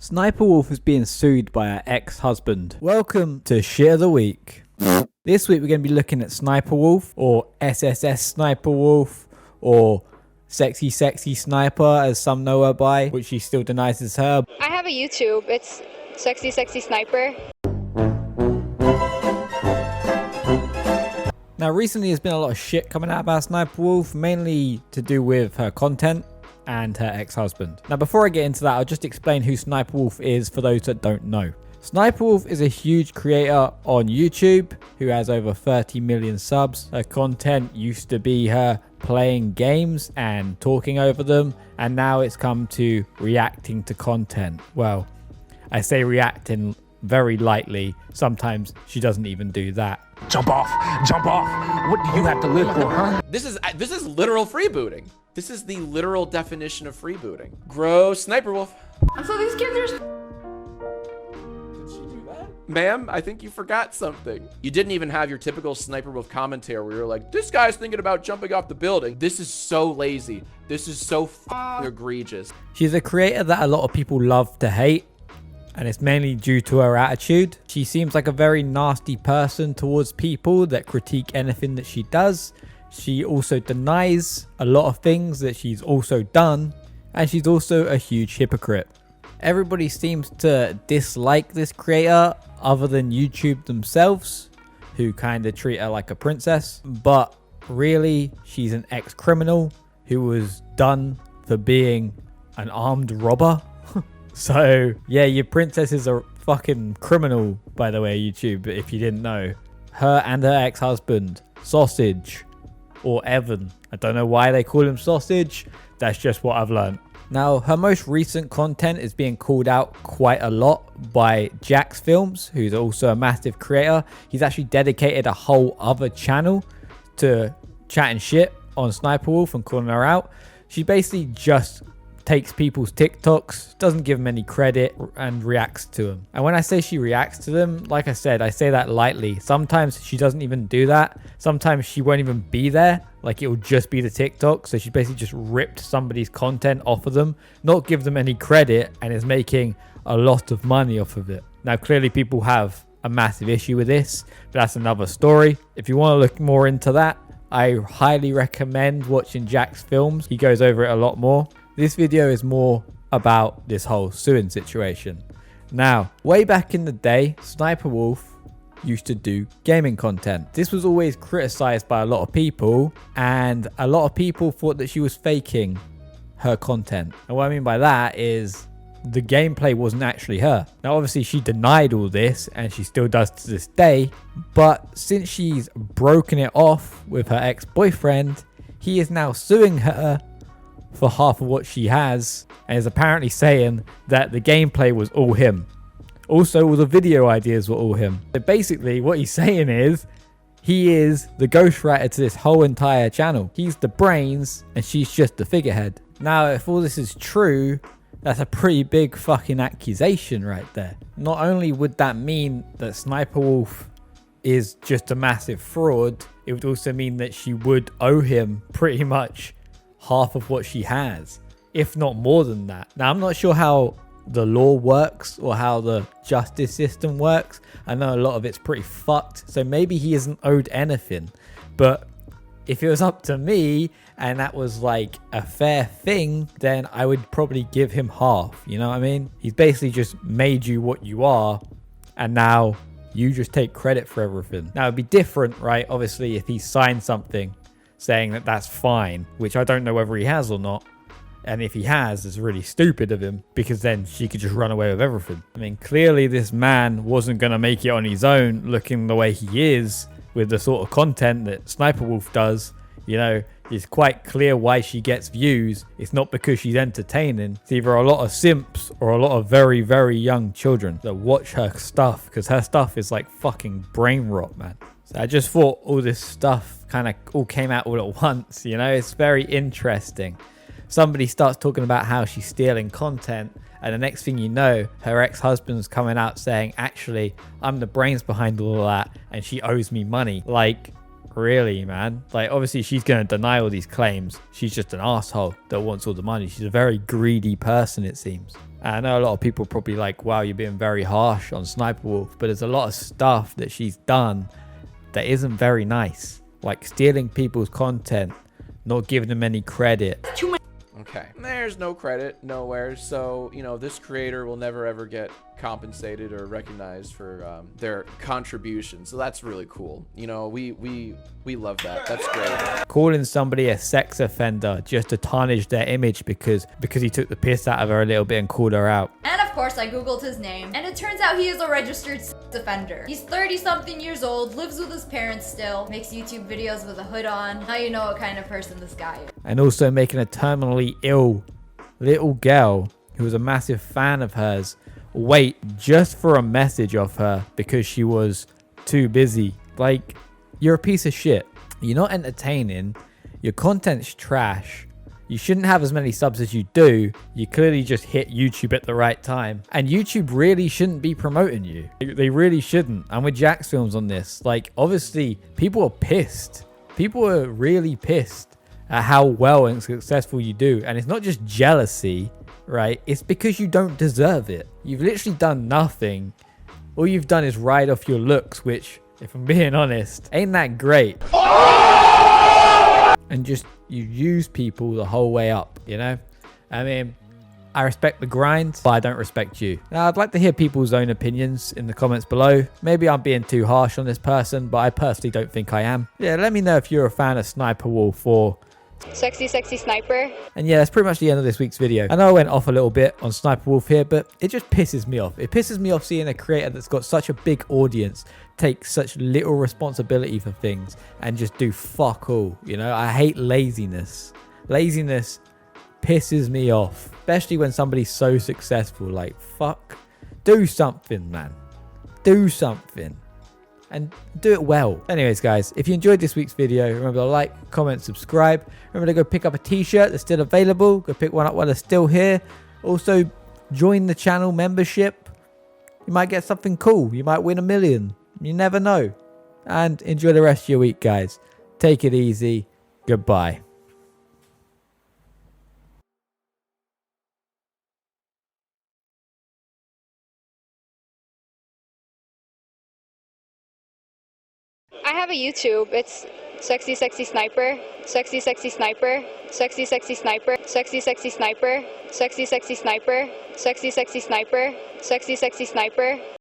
SSSniperWolf is being sued by her ex-husband. Welcome to Shit of the Week. This week we're going to be looking at SniperWolf, or SSSniperWolf, or Sexy Sniper as some know her by, which she still denies is her. I have a YouTube, it's Sexy Sniper. Now recently there's been a lot of shit coming out about SniperWolf, mainly to do with her content and her ex-husband. Now before I get into that, I'll just explain who SniperWolf is for those that don't know. SniperWolf is a huge creator on YouTube who has over 30 million subs. Her content used to be her playing games and talking over them, and now it's come to reacting to content. Well, I say reacting very lightly. Sometimes she doesn't even do that. Jump off! Jump off! What do you have to live for, huh? This is literal freebooting. This is the literal definition of freebooting. Gross Sniper Wolf. So these kids are... Did she do that? Ma'am, I think you forgot something. You didn't even have your typical Sniper Wolf commentary where you're like, this guy's thinking about jumping off the building. This is so lazy. This is so egregious. She's a creator that a lot of people love to hate, and it's mainly due to her attitude. She seems like a very nasty person towards people that critique anything that she does. She also denies a lot of things that she's also done, and she's also a huge hypocrite. Everybody seems to dislike this creator other than YouTube themselves, who kind of treat her like a princess. But really, she's an ex-criminal who was done for being an armed robber. So yeah, your princess is a fucking criminal, by the way, YouTube, if you didn't know. Her and her ex-husband, Sausage, or Evan. I don't know why they call him Sausage. That's just what I've learned. Now, her most recent content is being called out quite a lot by Jax Films, who's also a massive creator. He's actually dedicated a whole other channel to chatting shit on SniperWolf and calling her out. She basically just takes people's TikToks, doesn't give them any credit, and reacts to them. And when I say she reacts to them, like I said, I say that lightly. Sometimes she doesn't even do that. Sometimes she won't even be there. Like, it'll just be the TikTok. So she basically just ripped somebody's content off of them, not give them any credit, and is making a lot of money off of it. Now, clearly people have a massive issue with this, but that's another story. If you want to look more into that, I highly recommend watching Jax Films. He goes over it a lot more. This video is more about this whole suing situation. Now, way back in the day, SniperWolf used to do gaming content. This was always criticized by a lot of people, and a lot of people thought that she was faking her content. And what I mean by that is the gameplay wasn't actually her. Now, obviously, she denied all this, and she still does to this day. But since she's broken it off with her ex-boyfriend, he is now suing her for half of what she has, and is apparently saying that the gameplay was all him. Also, all the video ideas were all him. So basically what he's saying is he is the ghostwriter to this whole entire channel. He's the brains and she's just the figurehead. Now, if all this is true, that's a pretty big fucking accusation right there. Not only would that mean that SniperWolf is just a massive fraud, it would also mean that she would owe him pretty much half of what she has, if not more than that. Now, I'm not sure how the law works or how the justice system works. I know a lot of it's pretty fucked, so maybe he isn't owed anything. But if it was up to me and that was like a fair thing, then I would probably give him half. You know what I mean? He's basically just made you what you are, and now you just take credit for everything. Now, it'd be different, right? Obviously, if he signed something saying that that's fine, which I don't know whether he has or not. And if he has, it's really stupid of him, because then she could just run away with everything. I mean, clearly this man wasn't going to make it on his own looking the way he is with the sort of content that SniperWolf does. You know, it's quite clear why she gets views. It's not because she's entertaining. It's either a lot of simps or a lot of very, very young children that watch her stuff, because her stuff is like fucking brain rot, man. So I just thought all this stuff kind of all came out all at once, you know. It's very interesting. Somebody starts talking about how she's stealing content, and the next thing you know, her ex-husband's coming out saying, actually, I'm the brains behind all of that, and she owes me money. Like, really, man? Like, obviously, she's going to deny all these claims. She's just an asshole that wants all the money. She's a very greedy person, it seems. I know a lot of people are probably like, wow, you're being very harsh on SSSniperWolf, but there's a lot of stuff that she's done that isn't very nice. Like stealing people's content, not giving them any credit. Okay, there's no credit nowhere, so you know this creator will never ever get compensated or recognized for their contribution. So that's really cool. You know, we love that. That's great. Calling somebody a sex offender just to tarnish their image because he took the piss out of her a little bit and called her out. And of course, I googled his name, and it turns out he is a registered sex offender. He's 30-something years old, lives with his parents still, makes YouTube videos with a hood on. Now you know what kind of person this guy is. And also making a terminally ill little girl who was a massive fan of hers wait just for a message of her because she was too busy. Like, you're a piece of shit. You're not entertaining. Your content's trash. You shouldn't have as many subs as you do. You clearly just hit YouTube at the right time. And YouTube really shouldn't be promoting you. They really shouldn't. I'm with Jack's Films on this. Like, obviously, people are pissed. People are really pissed at how well and successful you do. And it's not just jealousy, right? It's because you don't deserve it. You've literally done nothing. All you've done is ride off your looks, which, if I'm being honest, ain't that great. And just, you use people the whole way up, you know? I mean, I respect the grind, but I don't respect you. Now, I'd like to hear people's own opinions in the comments below. Maybe I'm being too harsh on this person, but I personally don't think I am. Yeah, let me know if you're a fan of SSSniperWolf or Sexy Sniper. And yeah, that's pretty much the end of this week's video. I know I went off a little bit on SSSniperWolf here, but it just pisses me off. It pisses me off seeing a creator that's got such a big audience take such little responsibility for things and just do fuck all. You know, I hate laziness. Laziness pisses me off, especially when somebody's so successful. Like, fuck, do something, man. Do something. And do it well. Anyways, guys, if you enjoyed this week's video, remember to like, comment, subscribe. Remember to go pick up a t-shirt that's still available. Go pick one up while they're still here. Also, join the channel membership. You might get something cool. You might win $1 million. You never know. And enjoy the rest of your week, guys. Take it easy. Goodbye. I have a YouTube. It's Sexy Sniper. Sexy Sniper. Sexy Sniper. Sexy Sniper. Sexy Sniper. Sexy Sniper. Sexy Sniper.